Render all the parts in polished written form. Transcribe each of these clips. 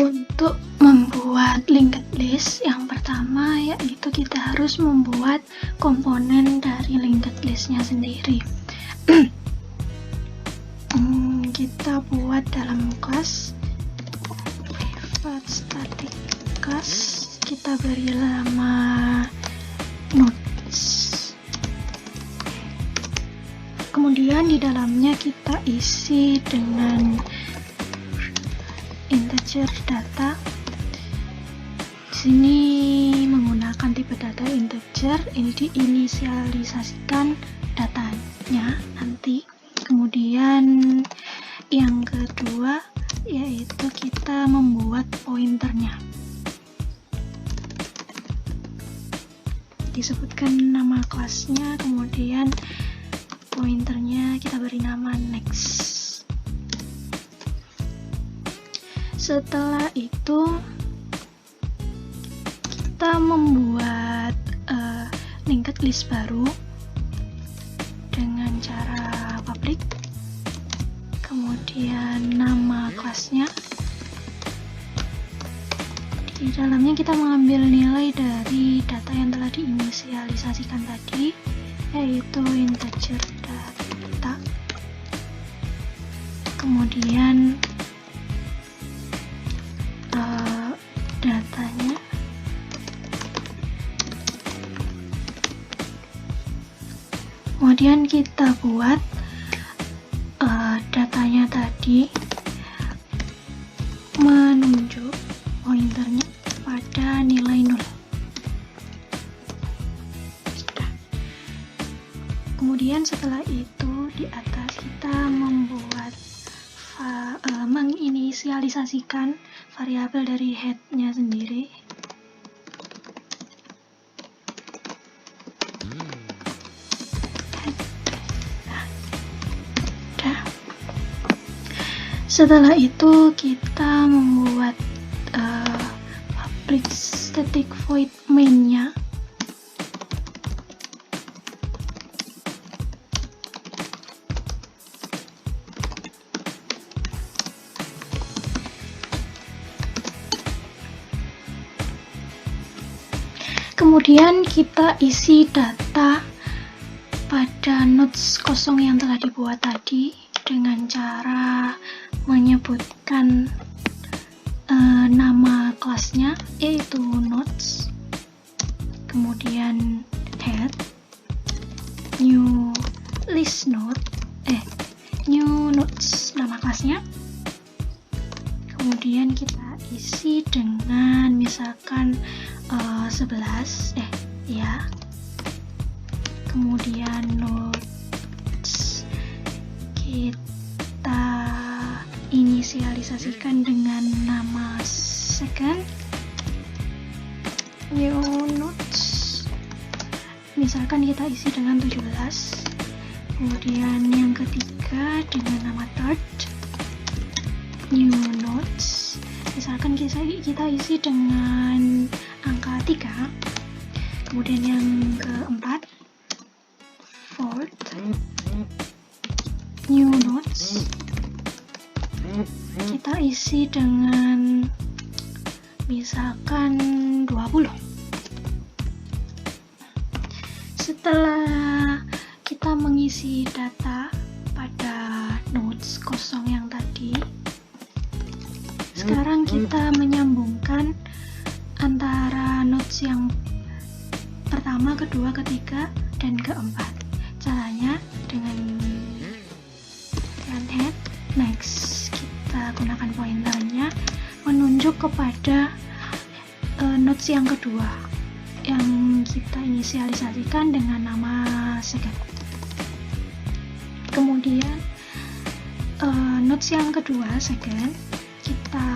Untuk membuat linked list, yang pertama yaitu kita harus membuat komponen dari linked listnya sendiri. Kita buat dalam kelas private static class, kita beri nama nodes, kemudian di dalamnya kita isi dengan integer data. Di sini menggunakan tipe data integer, ini diinisialisasikan datanya nanti. Kemudian yang kedua yaitu kita membuat pointernya. Disebutkan nama kelasnya, kemudian pointernya kita beri nama next. Setelah itu kita membuat linked list baru dengan cara public, kemudian nama kelasnya. Di dalamnya kita mengambil nilai dari data yang telah diinisialisasikan tadi, yaitu integer data. Kemudian datanya, kemudian kita buat datanya tadi menunjuk pointernya pada nilai 0. Kemudian setelah itu di atas kita membuat menginisialisasikan variabel dari head-nya sendiri. Setelah itu kita membuat public static void main-nya. Kemudian kita isi data pada nodes kosong yang telah dibuat tadi dengan cara menyebutkan nama kelasnya, yaitu nodes, kemudian head, new list node, new nodes nama kelasnya, kemudian kita isi dengan misalkan 11 ya, kemudian nodes kita inisialisasikan dengan nama second, new nodes misalkan kita isi dengan 17, kemudian yang ketiga dengan nama third, new nodes misalkan kita isi dengan angka 3, kemudian yang keempat fourth, new nodes kita isi dengan misalkan 20. Setelah kita mengisi data pada nodes kosong yang tadi, sekarang kita menyambungkan antara nodes yang pertama, kedua, ketiga, dan keempat. Caranya dengan head, next, kita gunakan pointernya menunjuk kepada nodes yang kedua yang kita inisialisasikan dengan nama second. Kemudian nodes yang kedua, second, kita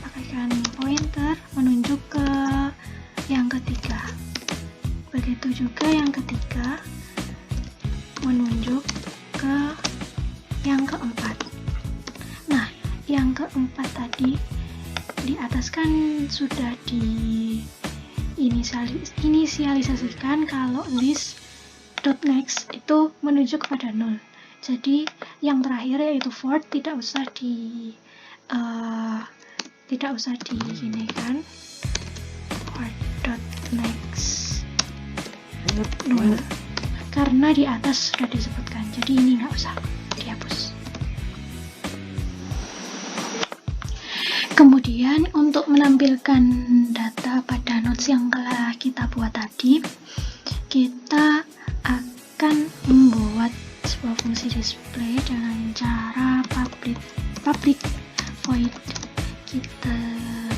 pakaikan pointer menunjuk ke yang ketiga. Begitu juga yang ketiga menunjuk ke yang keempat. Nah, yang keempat tadi di atas kan sudah inisialisasikan kalau list.next itu menuju kepada 0. Jadi yang terakhir yaitu Ford tidak usah digini kan, Ford.next 0 karena di atas sudah disebutkan, jadi ini nggak usah dihapus. Kemudian untuk menampilkan data pada notes yang telah kita buat tadi, kita akan membuat sebuah fungsi display dengan cara public void. Kita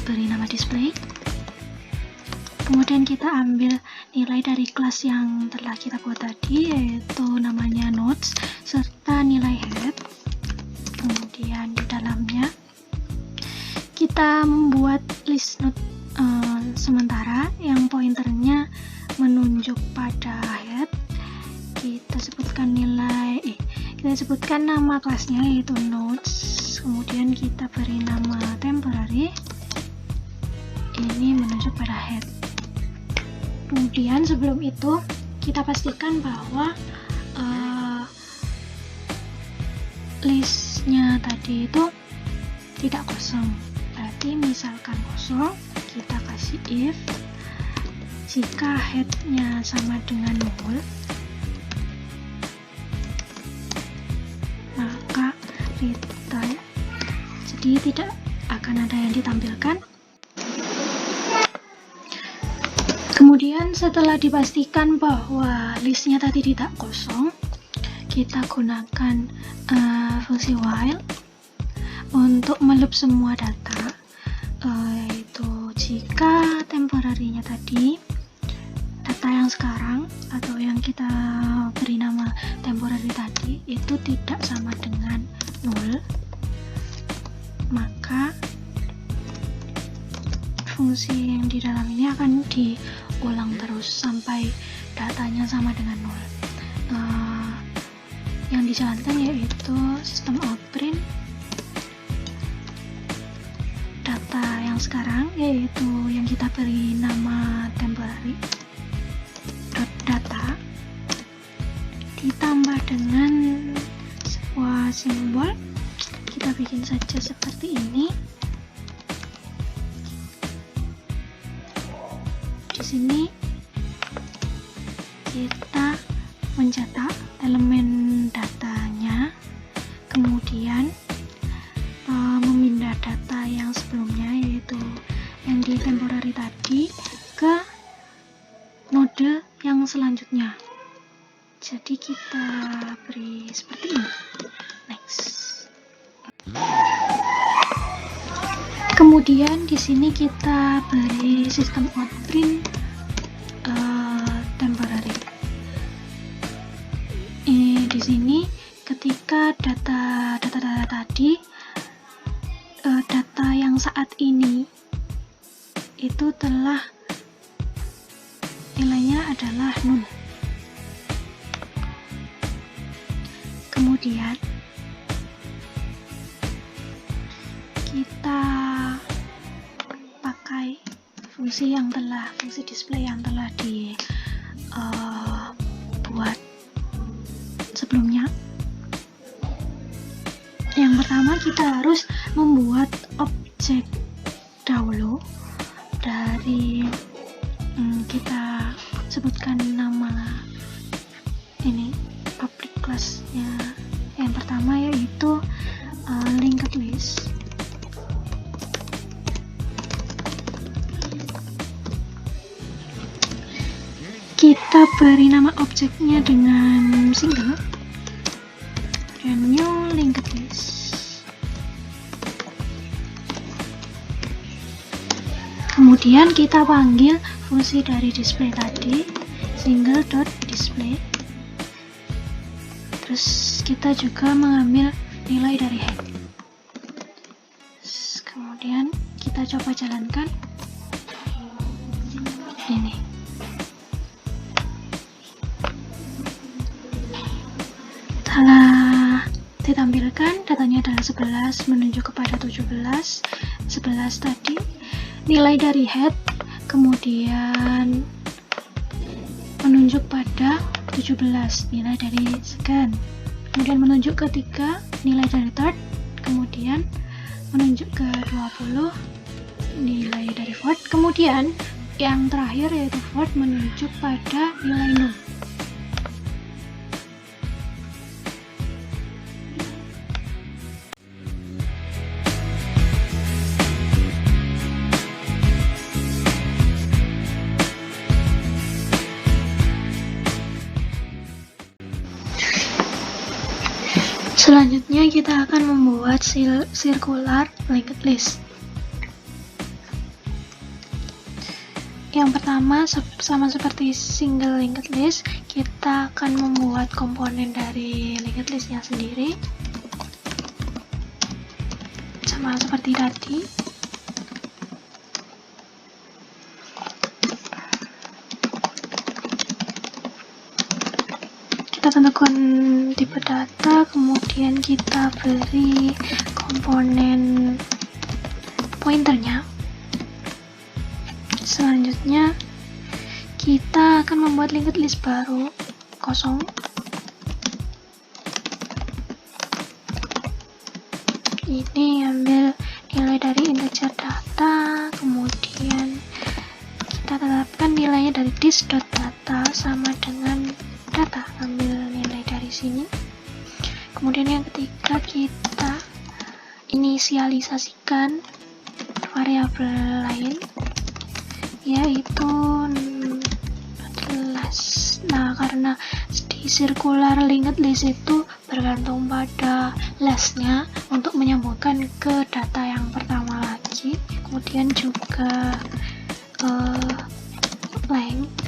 beri nama display, kemudian kita ambil nilai dari kelas yang telah kita buat tadi, yaitu namanya notes serta nilai head. Kemudian di dalamnya kita membuat list note sementara yang pointernya menunjuk pada head. Kita sebutkan nama kelasnya yaitu notes, kemudian kita beri nama temporary, ini menunjuk pada head. Kemudian sebelum itu kita pastikan bahwa listnya tadi itu tidak kosong. Berarti misalkan kosong, kita kasih if jika headnya sama dengan 0, maka return, jadi tidak akan ada yang ditampilkan. Kemudian setelah dipastikan bahwa listnya tadi tidak kosong, kita gunakan fungsi while untuk meloop semua data, yaitu jika temporary-nya tadi, data yang sekarang atau yang kita beri nama temporary tadi itu tidak sama dengan 0, maka fungsi yang di dalam ini akan diulang terus sampai datanya sama dengan 0. Yang dijalankan yaitu sistem outprint data yang sekarang, yaitu yang kita beri nama temporary data, ditambah dengan sebuah simbol. Kita bikin saja seperti ini. Di sini kita mencetak elemen datanya, kemudian memindah data yang sebelumnya yaitu yang di temporary tadi ke node yang selanjutnya. Jadi kita beri seperti ini. Next. Kemudian di sini kita beri sistem outprint temporary. Di sini ketika data tadi, data yang saat ini itu telah nilainya adalah 0. Kemudian kita pakai fungsi display yang telah dibuat sebelumnya. Yang pertama kita harus membuat objek dahulu dari kita sebutkan nama ini public class-nya. Yang pertama yaitu linked list. Kita beri nama objeknya dengan single dan new linked list. Kemudian kita panggil fungsi dari display tadi, single.display. Terus kita juga mengambil nilai dari head. Kemudian kita coba jalankan. Ini. Setelah ditampilkan datanya adalah 11 menunjuk kepada 17 tadi, nilai dari head kemudian menunjuk pada 17, nilai dari second, kemudian menunjuk ke 3, nilai dari third, kemudian menunjuk ke 20, nilai dari fourth, kemudian yang terakhir yaitu fourth menunjuk pada nilai 0. Selanjutnya kita akan membuat circular linked list. Yang pertama, sama seperti single linked list, kita akan membuat komponen dari linked listnya sendiri, sama seperti tadi. Kita tentukan tipe data, kemudian kita beri komponen pointernya. Selanjutnya kita akan membuat linked list baru kosong. Ini ambil nilai dari integer data, kemudian kita tetapkan nilainya dari this.data sama dengan data, ambil nilai dari sini. Kemudian yang ketiga, kita inisialisasikan variabel lain yaitu 14. Nah, karena di circular linked list itu bergantung pada lastnya untuk menyambungkan ke data yang pertama lagi, kemudian juga length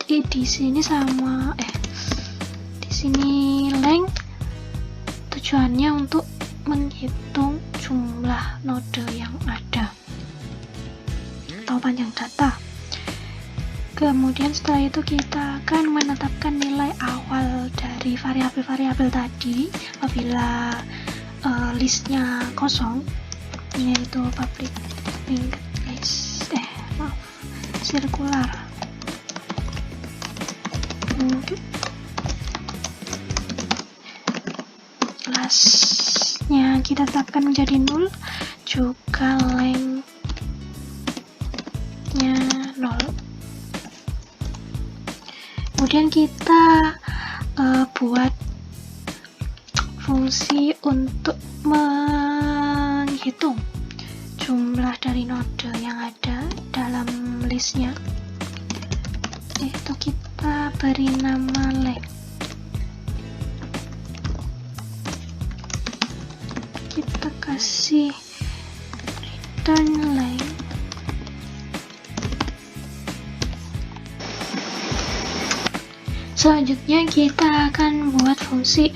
di sini sama di sini length tujuannya untuk menghitung jumlah node yang ada atau panjang data. Kemudian setelah itu kita akan menetapkan nilai awal dari variabel-variabel tadi apabila listnya kosong, yaitu public linked list circular. Kelasnya kita tetapkan menjadi 0, juga length-nya 0. Kemudian kita buat fungsi untuk menghitung jumlah dari node yang ada dalam listnya, yaitu kita beri nama length. Kita kasih return length. Selanjutnya kita akan buat fungsi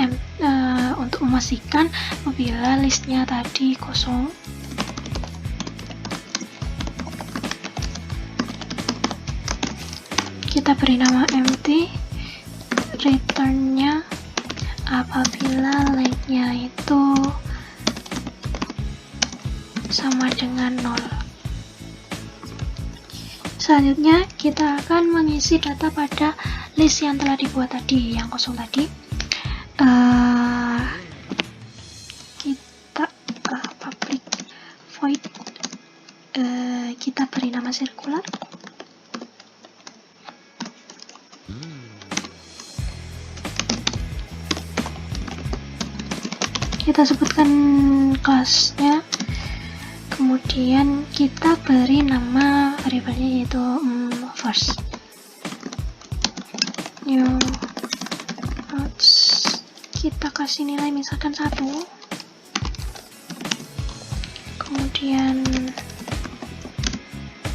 untuk memastikan apabila listnya tadi kosong. Kita beri nama empty, returnnya apabila length-nya itu sama dengan 0. Selanjutnya kita akan mengisi data pada list yang telah dibuat tadi, yang kosong tadi. Kita public void, kita beri nama circular. Kita sebutkan kelasnya, kemudian kita beri nama variabelnya yaitu first. New notes, kita kasih nilai misalkan 1, kemudian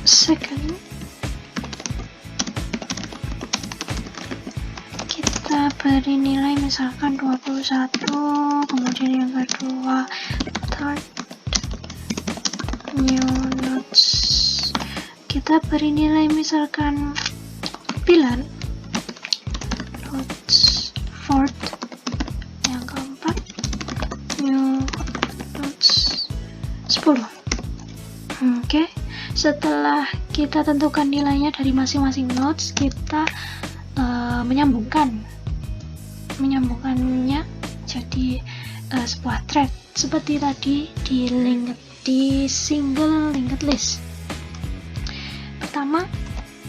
second kita beri nilai misalkan 21, kemudian yang kedua third. New notes, kita beri nilai misalkan 9. Notes fourth, yang keempat new 10. Oke, setelah kita tentukan nilainya dari masing-masing nodes, kita menyambungkannya jadi sebuah thread seperti tadi di single linked list. Pertama,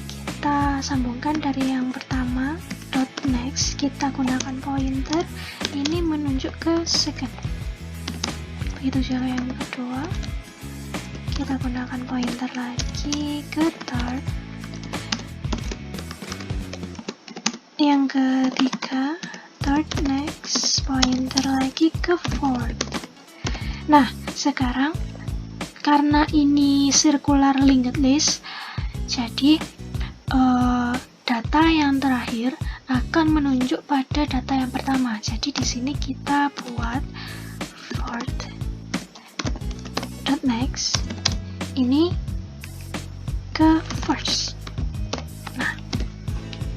kita sambungkan dari yang pertama dot next, kita gunakan pointer ini menunjuk ke second. Begitu juga yang kedua, kita gunakan pointer lagi ke third. Yang ketiga, third next, pointer lagi ke fourth. Nah, sekarang karena ini circular linked list, jadi data yang terakhir akan menunjuk pada data yang pertama. Jadi di sini kita buat fourth dot next ini ke first. Nah,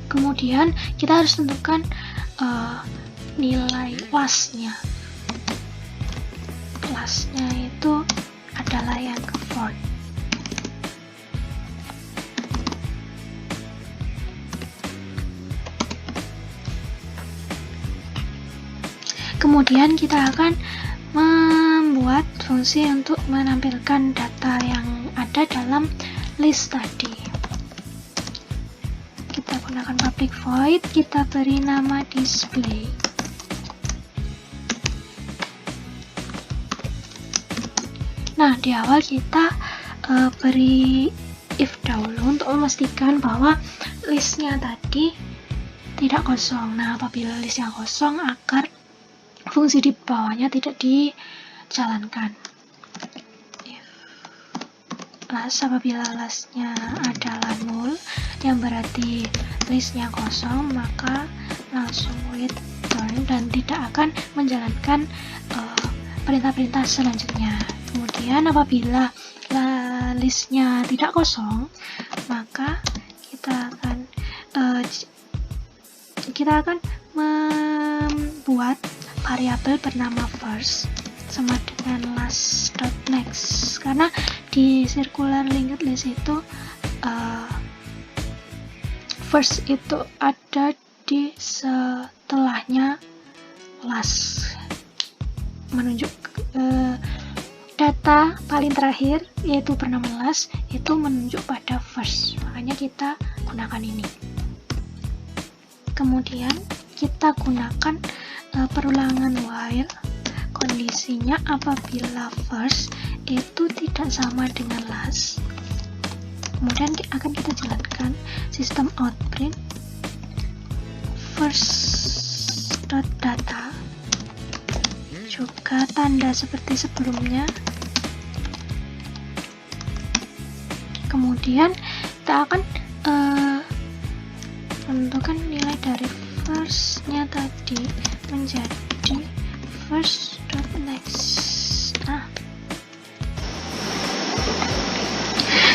kemudian kita harus tentukan nilai lastnya. Lastnya itu adalah yang ke fourth. Kemudian kita akan membuat fungsi untuk menampilkan data yang ada dalam list tadi. Kita gunakan public void, kita beri nama display. Nah, di awal kita beri if dahulu untuk memastikan bahwa listnya tadi tidak kosong. Nah, apabila listnya kosong, agar fungsi di bawahnya tidak dijalankan. If last, apabila lastnya adalah null, yang berarti listnya kosong, maka langsung return dan tidak akan menjalankan perintah-perintah selanjutnya. Kemudian apabila listnya tidak kosong, maka kita akan membuat variabel bernama first sama dengan last.next, karena di circular linked list itu first itu ada di setelahnya last, menunjuk data paling terakhir yaitu bernama last itu menunjuk pada first, makanya kita gunakan ini. Kemudian kita gunakan perulangan while, kondisinya apabila first itu tidak sama dengan last. Kemudian akan kita jalankan sistem out print first.data, juga tanda seperti sebelumnya. Kemudian kita akan menentukan nilai dari first-nya tadi menjadi first.next. Nah,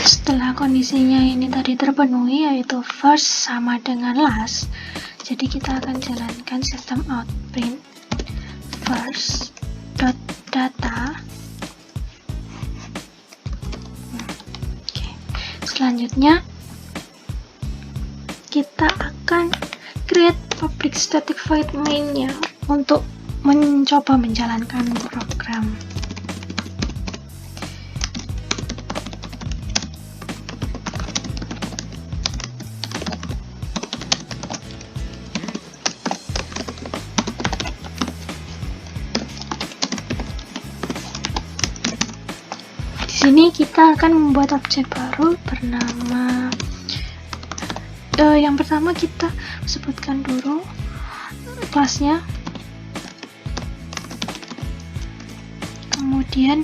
setelah kondisinya ini tadi terpenuhi, yaitu first sama dengan last, jadi kita akan jalankan sistem out print first.data. Selanjutnya kita akan create public static void main-nya untuk mencoba menjalankan program. Di sini kita akan membuat objek baru bernama yang pertama kita sebutkan dulu kelasnya, kemudian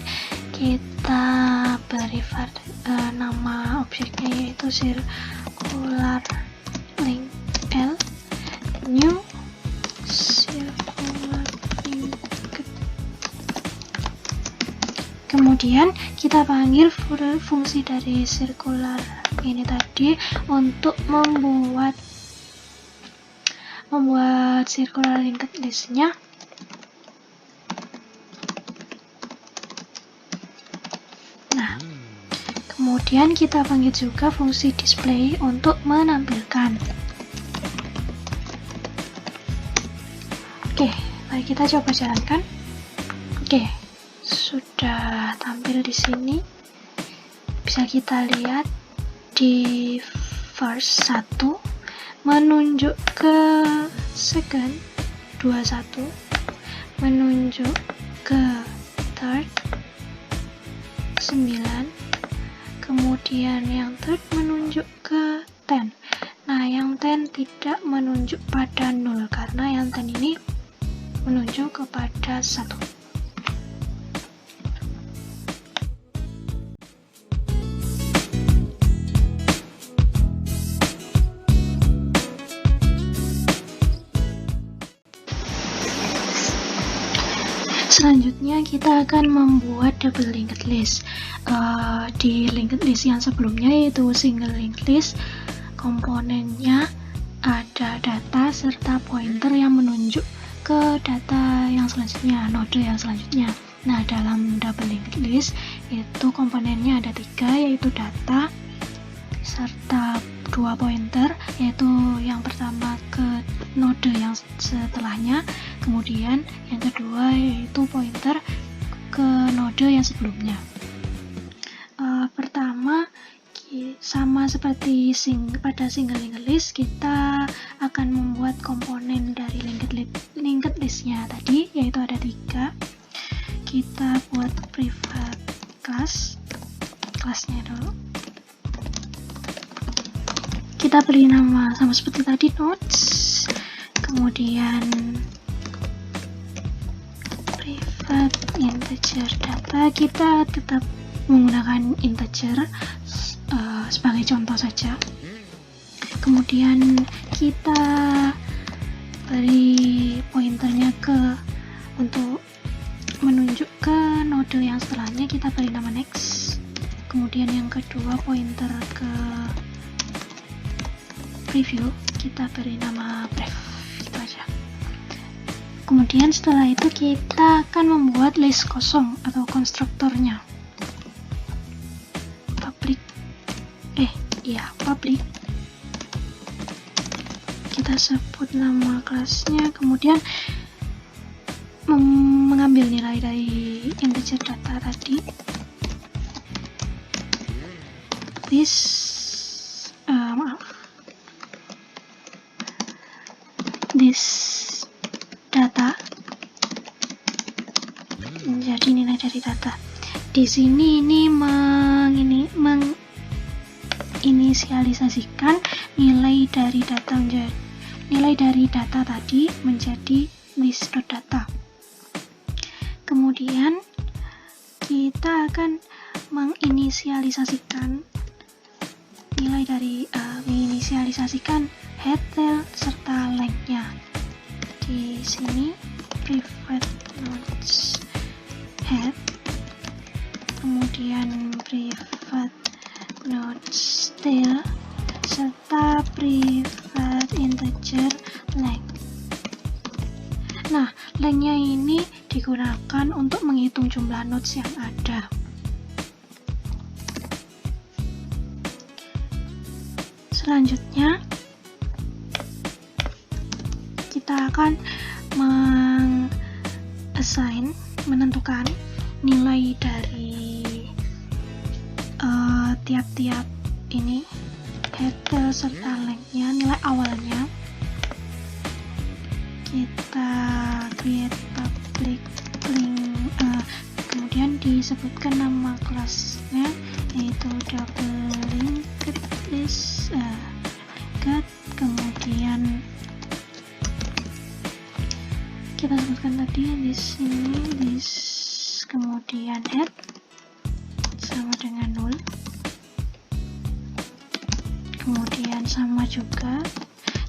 kita beri nama objeknya yaitu circular link L, new circular link. Kemudian kita panggil fungsi dari circular ini tadi untuk membuat circular linked list-nya. Kemudian kita panggil juga fungsi display untuk menampilkan. Oke, mari kita coba jalankan. Oke, sudah tampil di sini. Bisa kita lihat di verse 1 menunjuk ke second 21, menunjuk ke third 9, kemudian yang third menunjuk ke 10. Nah, yang 10 tidak menunjuk pada 0 karena yang 10 ini menunjuk kepada 1. Selanjutnya kita akan membuat double linked list. Di linked list yang sebelumnya yaitu single linked list, komponennya ada data serta pointer yang menunjuk ke data yang selanjutnya, node yang selanjutnya. Nah, dalam double linked list itu komponennya ada 3, yaitu data serta 2 pointer, yaitu yang pertama ke node yang setelahnya, kemudian yang kedua yaitu pointer ke node yang sebelumnya. Pertama, sama seperti pada single linked list, kita akan membuat komponen dari linked listnya tadi, yaitu ada 3. Kita buat private kelasnya dulu. Kita beri nama sama seperti tadi, notes, kemudian private integer data, kita tetap menggunakan integer sebagai contoh saja. Kemudian kita beri pointernya untuk menunjuk ke node yang setelahnya, kita beri nama next. Kemudian yang kedua pointer ke preview, kita beri nama pref, itu aja. Kemudian setelah itu kita akan membuat list kosong atau konstruktornya. Public. Kita sebut nama kelasnya, kemudian mengambil nilai dari integer data tadi. This data menjadi nilai dari data. Di sini ini menginisialisasikan nilai dari data tadi menjadi list data. Kemudian kita akan menginisialisasikan head, tail, serta length-nya. Di sini private nodes head, kemudian private nodes tail, serta private integer length. Nah, length-nya ini digunakan untuk menghitung jumlah nodes yang ada. Selanjutnya, kita akan menentukan nilai dari tiap-tiap ini, head, tail, serta length-nya, nilai awalnya. Kita create public link, kemudian disebutkan nama kelasnya, yaitu double linked list, kemudian kita sebutkan tadi di sini list, kemudian head sama dengan 0, kemudian sama juga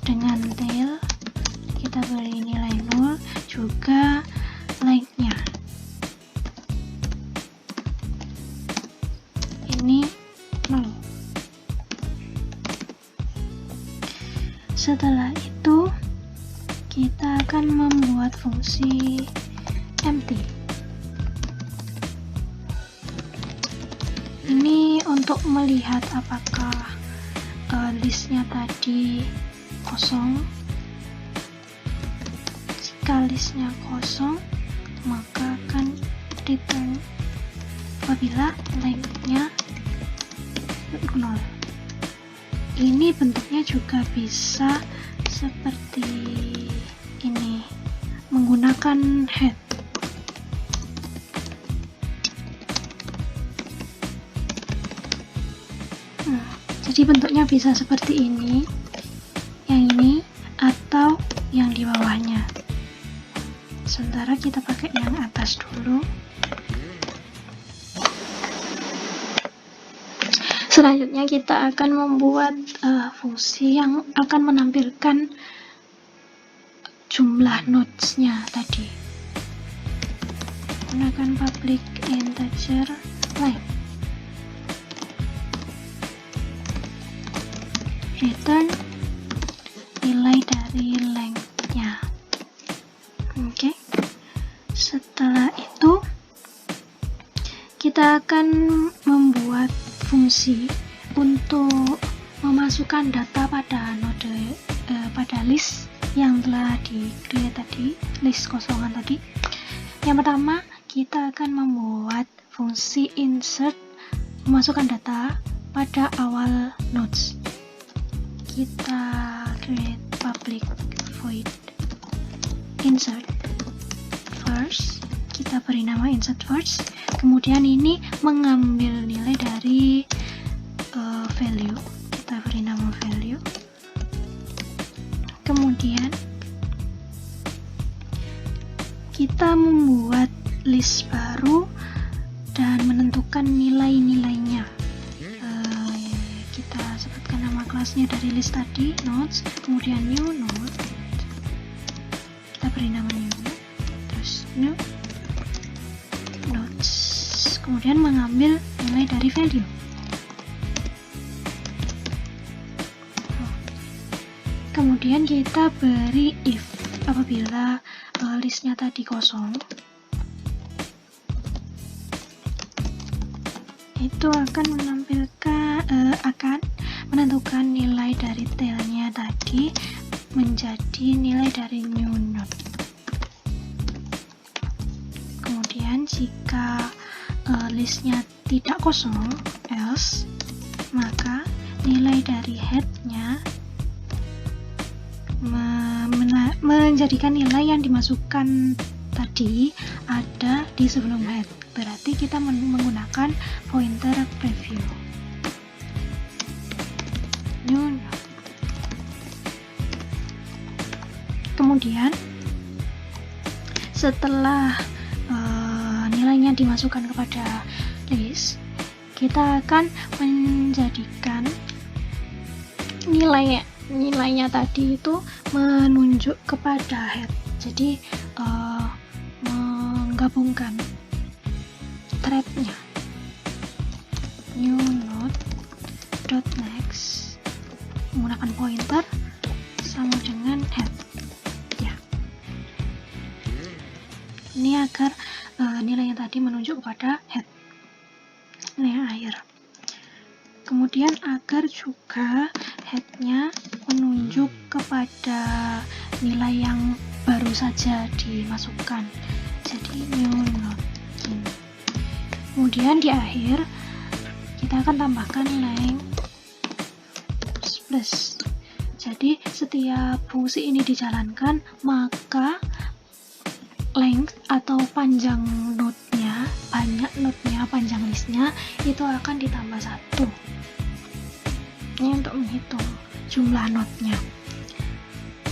dengan tail, kita beri nilai 0, juga length-nya ini 0. Setelah itu kita akan membuat fungsi empty. Ini untuk melihat apakah listnya tadi kosong. Jika listnya kosong, maka akan return apabila lengthnya 0. Ini bentuknya juga bisa seperti ini, menggunakan head. Jadi bentuknya bisa seperti ini, yang ini, atau yang di bawahnya. Sementara kita pakai yang atas dulu. Selanjutnya kita akan membuat fungsi yang akan menampilkan jumlah nodes-nya tadi. Gunakan public integer length. Return nilai dari length-nya. Oke. Setelah itu kita akan membuat fungsi untuk memasukkan data pada node pada list yang telah di-create tadi, list kosongan tadi. Yang pertama, kita akan membuat fungsi insert, memasukkan data pada awal nodes. Kita create public void insert first, kita beri nama insert first. Kemudian ini mengambil nilai dari value, kita beri nama value. Kemudian kita membuat list baru dan menentukan nilai-nilainya. Kita sebutkan nama kelasnya dari list tadi, nodes, kemudian new node, kita beri nama new node, terus new nodes, kemudian mengambil nilai dari value. Kemudian kita beri if apabila listnya tadi kosong, itu akan menentukan nilai dari tailnya tadi menjadi nilai dari new node. Kemudian jika listnya tidak kosong, else, maka nilai dari headnya menjadikan nilai yang dimasukkan tadi ada di sebelum head. Berarti kita menggunakan pointer preview. New node. Kemudian setelah nilainya dimasukkan kepada list, kita akan menjadikan nilainya tadi itu menunjuk kepada head. Jadi menggabungkan thread-nya. New node dot next menggunakan pointer sama dengan head. Ya. Ini agar nilai yang tadi menunjuk kepada head. Ini yang akhir. Kemudian agar juga head-nya menunjuk kepada nilai yang baru saja dimasukkan. Jadi new node ini. Kemudian di akhir kita akan tambahkan length plus. Jadi setiap fungsi ini dijalankan, maka length atau panjang node-nya, banyak node-nya, panjang listnya itu akan ditambah 1. Ini untuk menghitung jumlah node-nya.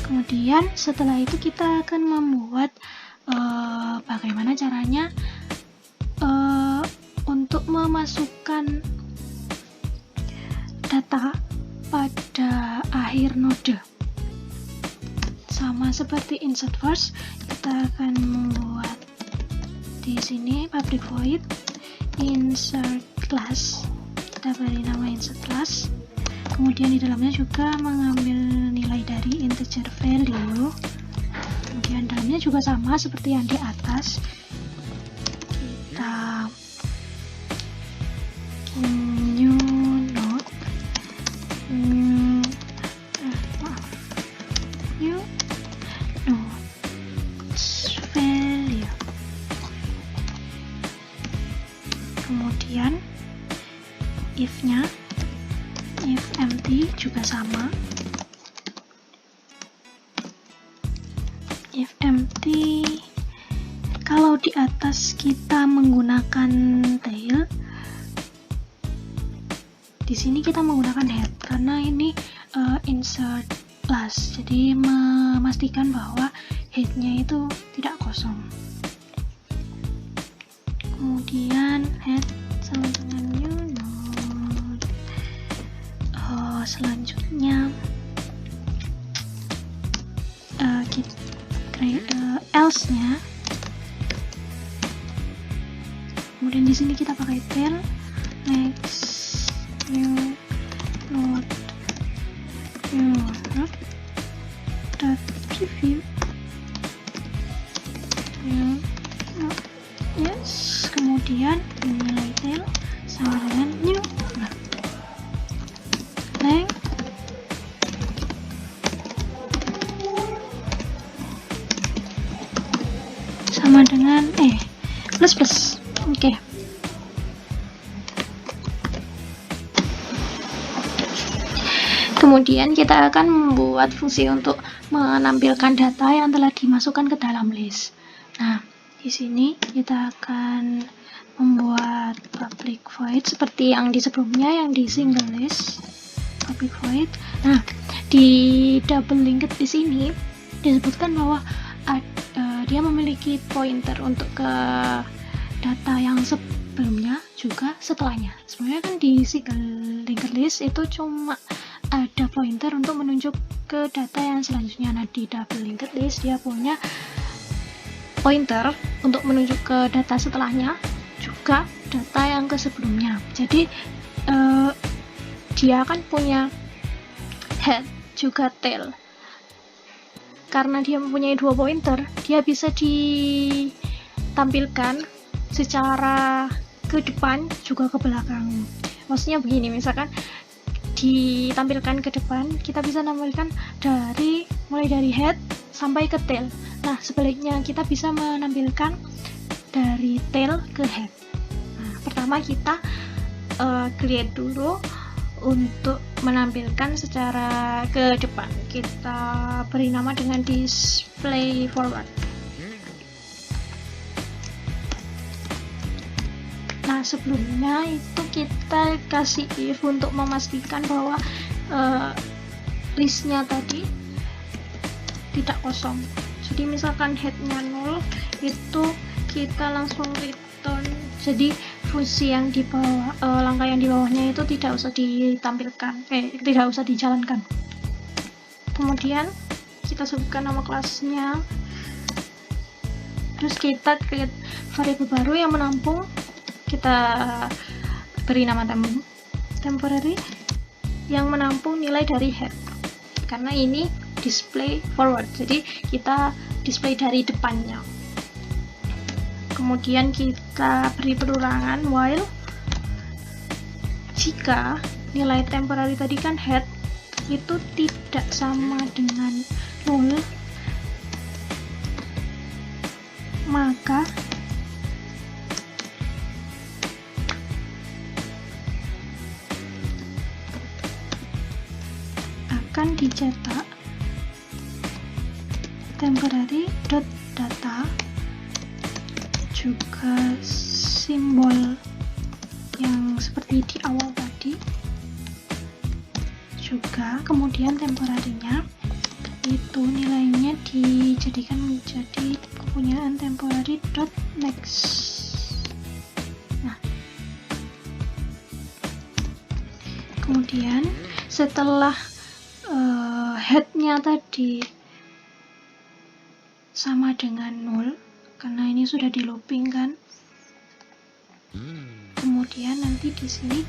Kemudian setelah itu kita akan membuat bagaimana caranya untuk memasukkan data pada akhir node. Sama seperti insert first, kita akan membuat di sini public void insert class. Kita beri nama insert class. Kemudian di dalamnya juga mengambil nilai dari integer value. Kemudian dalamnya juga sama seperti yang di atas. Kita new Kemudian if-nya, if empty juga sama. If empty, kalau di atas kita menggunakan tail, di sini kita menggunakan head karena ini insert last, jadi memastikan bahwa headnya itu tidak kosong. Kemudian head sama dengan new node. Selanjutnya else-nya. Kemudian di sini kita pakai tail, next new node, new node dot preview, new node, yes. Kemudian nilai tail sama dengan new node, length sama dengan plus. Oke. Kemudian kita akan membuat fungsi untuk menampilkan data yang telah dimasukkan ke dalam list. Nah, di sini kita akan membuat public void seperti yang di sebelumnya, yang di single list public void. Nah, di double linked list ini disebutkan bahwa dia memiliki pointer untuk ke data yang sebelumnya juga setelahnya. Sebenarnya kan di single linked list itu cuma ada pointer untuk menunjuk ke data yang selanjutnya. Nah, di double linked list dia punya pointer untuk menunjuk ke data setelahnya, juga data yang ke sebelumnya. Jadi dia akan punya head juga tail. Karena dia mempunyai dua pointer, dia bisa ditampilkan secara ke depan juga ke belakang. Maksudnya begini, misalkan ditampilkan ke depan, kita bisa menampilkan mulai dari head sampai ke tail. Nah, sebaliknya kita bisa menampilkan dari tail ke head. Nah, pertama kita create dulu untuk menampilkan secara ke depan. Kita beri nama dengan display forward. Nah, sebelumnya itu kita kasih if untuk memastikan bahwa listnya tadi tidak kosong. Jadi misalkan headnya 0, itu kita langsung return. Jadi fungsi yang di bawah, langkah yang di bawahnya itu tidak usah ditampilkan, tidak usah dijalankan. Kemudian kita sebutkan nama kelasnya, terus kita create variabel baru yang menampung, kita beri nama temporary yang menampung nilai dari head, karena ini display forward, jadi kita display dari depannya. Kemudian kita beri perulangan while jika nilai temporary tadi kan head itu tidak sama dengan 0, maka akan dicetak temporary.data juga simbol yang seperti di awal tadi juga. Kemudian temporary-nya itu nilainya dijadikan menjadi kepunyaan temporary.next. Nah, kemudian setelah head-nya tadi sama dengan 0, karena ini sudah di looping kan. Kemudian nanti di sini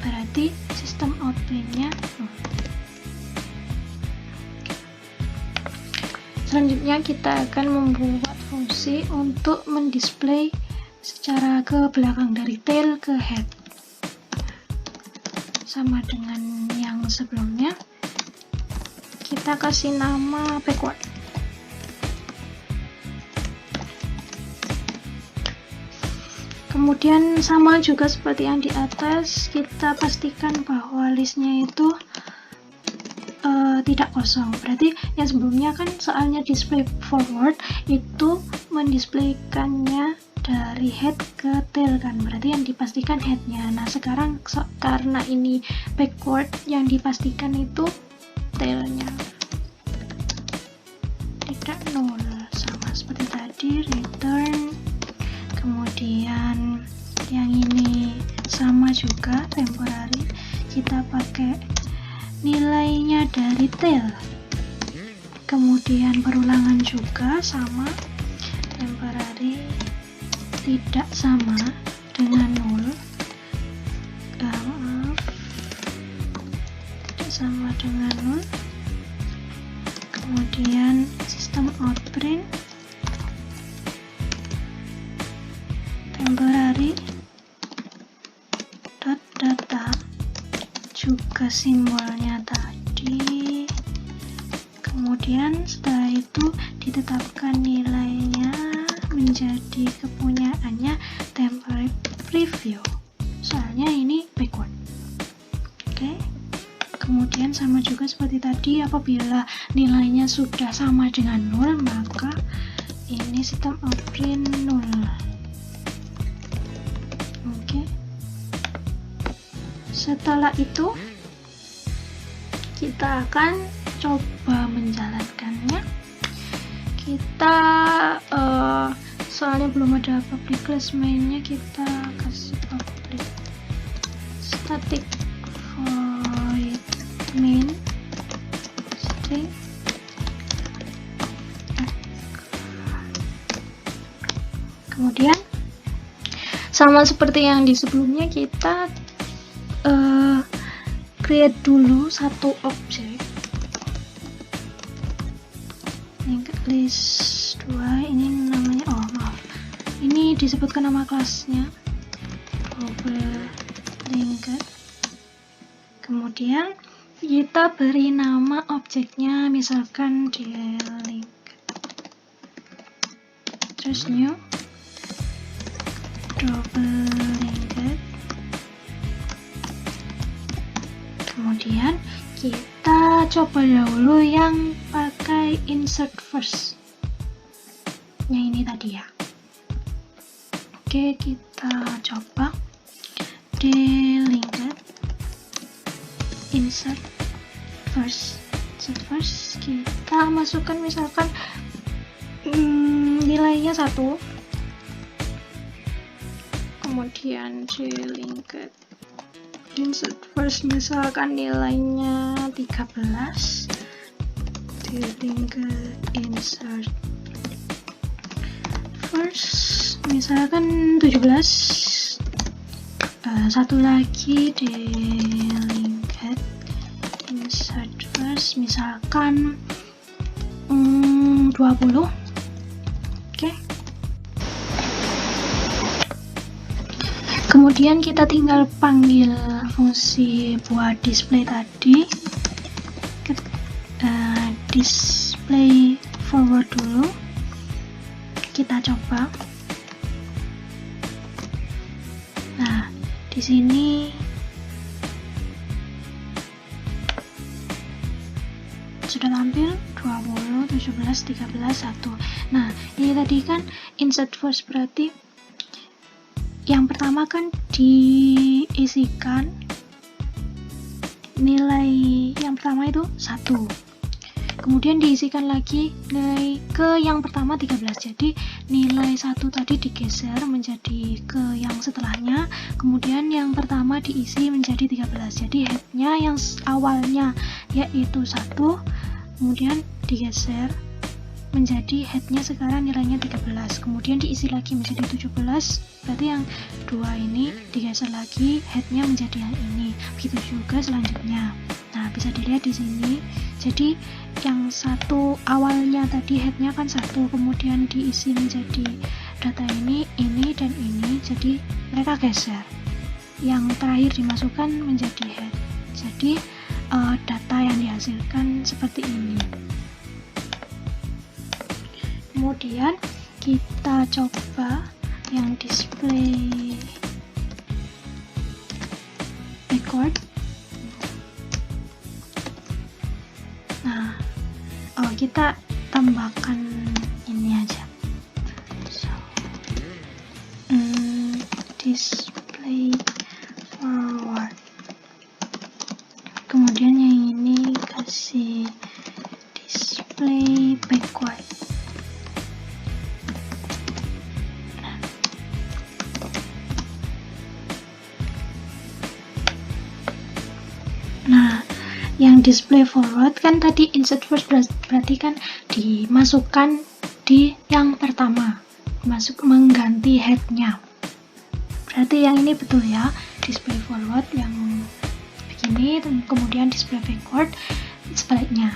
berarti sistem out-nya 0. Selanjutnya kita akan membuat fungsi untuk mendisplay secara ke belakang dari tail ke head. Sama dengan yang sebelumnya, kita kasih nama backward. Kemudian sama juga seperti yang di atas, kita pastikan bahwa listnya itu tidak kosong. Berarti yang sebelumnya kan soalnya display forward itu mendisplaykannya dari head ke tail kan, berarti yang dipastikan headnya. Nah sekarang karena ini backward, yang dipastikan itu tailnya tidak nol, sama seperti tadi return. Kemudian yang ini sama juga temporary, kita pakai nilainya dari tail. Kemudian perulangan juga sama, temporary tidak sama dengan nol, tidak sama dengan nol. Kemudian sistem outprint temporary dot data juga simbolnya tadi. Kemudian setelah itu ditetapkan nilainya menjadi kepunyaannya temporary preview, soalnya ini backward. Oke. Kemudian sama juga seperti tadi, apabila nilainya sudah sama dengan 0, maka ini sistem outprint 0. Oke. Setelah itu kita akan coba menjalankannya. Kita soalnya belum ada public class mainnya, kita kasih public static void main string. Kemudian sama seperti yang di sebelumnya, kita create dulu satu objek linked list 2. Ini namanya, ini disebutkan nama kelasnya global linked. Kemudian kita beri nama objeknya, misalkan dlink, terus new double linked. Kemudian kita coba dahulu yang pakai insert first, yang ini tadi ya. Oke, kita coba dlinked insert first. Kita masukkan misalkan nilainya 1, kemudian dlinked insert first misalkan nilainya 13, dlinked insert first misalkan 17, satu lagi dlinked insert first misalkan 20. Oke. Kemudian kita tinggal panggil fungsi buat display tadi, display forward dulu. Kita coba. Nah, di sini sudah tampil 20, 17, 13, 1. Nah, ini tadi kan insert first, berarti yang pertama kan diisikan nilai yang pertama itu 1, kemudian diisikan lagi nilai ke yang pertama 13, jadi nilai 1 tadi digeser menjadi ke yang setelahnya, kemudian yang pertama diisi menjadi 13, jadi headnya yang awalnya yaitu 1 kemudian digeser menjadi headnya sekarang nilainya 13, kemudian diisi lagi menjadi 17, berarti yang 2 ini digeser lagi headnya menjadi yang ini, begitu juga selanjutnya. Nah, bisa dilihat di sini, jadi yang 1 awalnya tadi headnya kan 1, kemudian diisi menjadi data ini dan ini, jadi mereka geser, yang terakhir dimasukkan menjadi head, jadi data yang dihasilkan seperti ini. Kemudian kita coba yang display kita tambahkan ini aja. So, display forward. Kemudian yang ini kasih display backward. Nah, yang display forward kan tadi insert first, berarti kan dimasukkan di yang pertama, mengganti headnya. Berarti yang ini betul ya, display forward yang begini, dan kemudian display backward sebaliknya.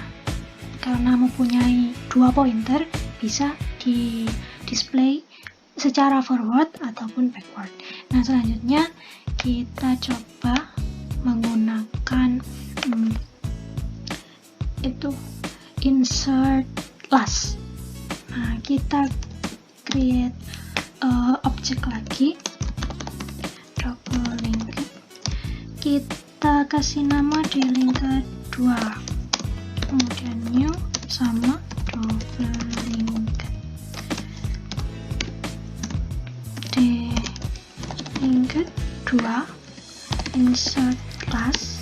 Karena mempunyai 2 pointer, bisa di display secara forward ataupun backward. Nah, selanjutnya kita coba menggunakan itu insert last. Nah, kita create objek lagi, double linked. Kita kasih nama di link kedua, kemudian new sama double linked. Di link kedua insert last.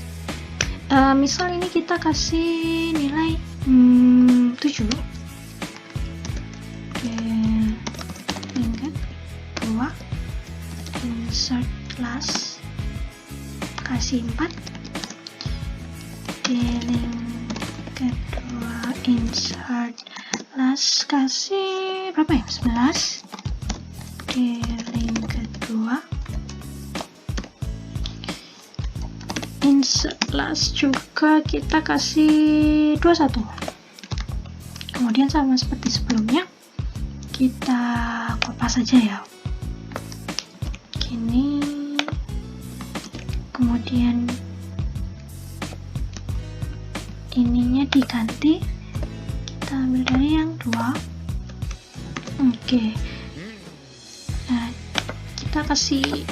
Misal ini kita kasih nilai 7. Link kedua insert last kasih 4. Di link kedua insert last kasih berapa ya? 11. Di link kedua insert last juga kita kasih 21. Kemudian sama seperti sebelumnya, kita kopas saja ya, gini. Kemudian ininya diganti, kita ambil dari yang 2. Oke. Nah, kita kasih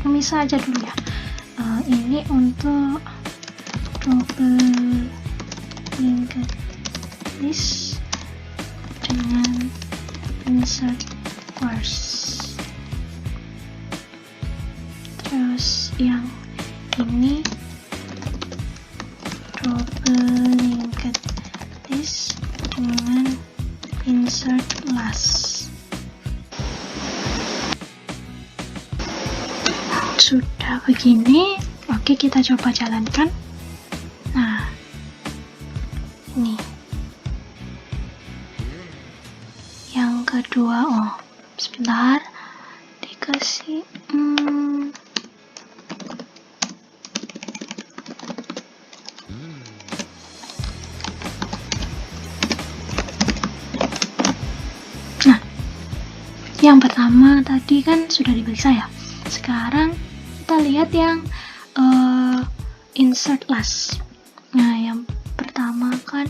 pemisah aja dulu ya. Ini untuk double linked list dengan insert course. Terus yang ini double linked list dengan insert last. Sudah begini, oke, kita coba jalankan. Nah, ini yang kedua. Oh, sebentar, dikasih nah, yang pertama tadi kan sudah diperiksa ya. Sekarang kita lihat yang insert last. Nah, yang pertama kan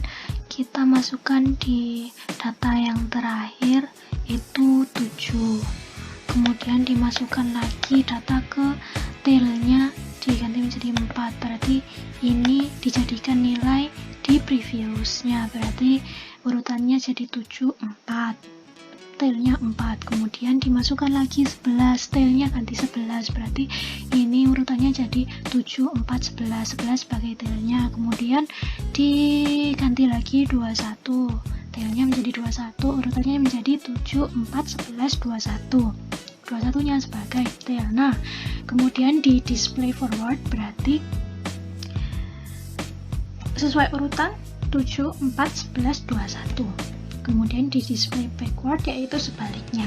kita masukkan di data yang terakhir itu 7. Kemudian dimasukkan lagi data ke tailnya, diganti menjadi 4. Berarti ini dijadikan nilai di previousnya. Berarti urutannya jadi 7, 4. Tailnya 4, kemudian dimasukkan lagi 11, tailnya ganti 11, berarti ini urutannya jadi 7, 4, 11, 11 sebagai tailnya, kemudian diganti lagi 21, tailnya menjadi 21, urutannya menjadi 7, 4, 11, 21, 21 nya sebagai tail. Nah, kemudian di display forward berarti sesuai urutan 7, 4, 11, 21. Kemudian di display backward yaitu sebaliknya.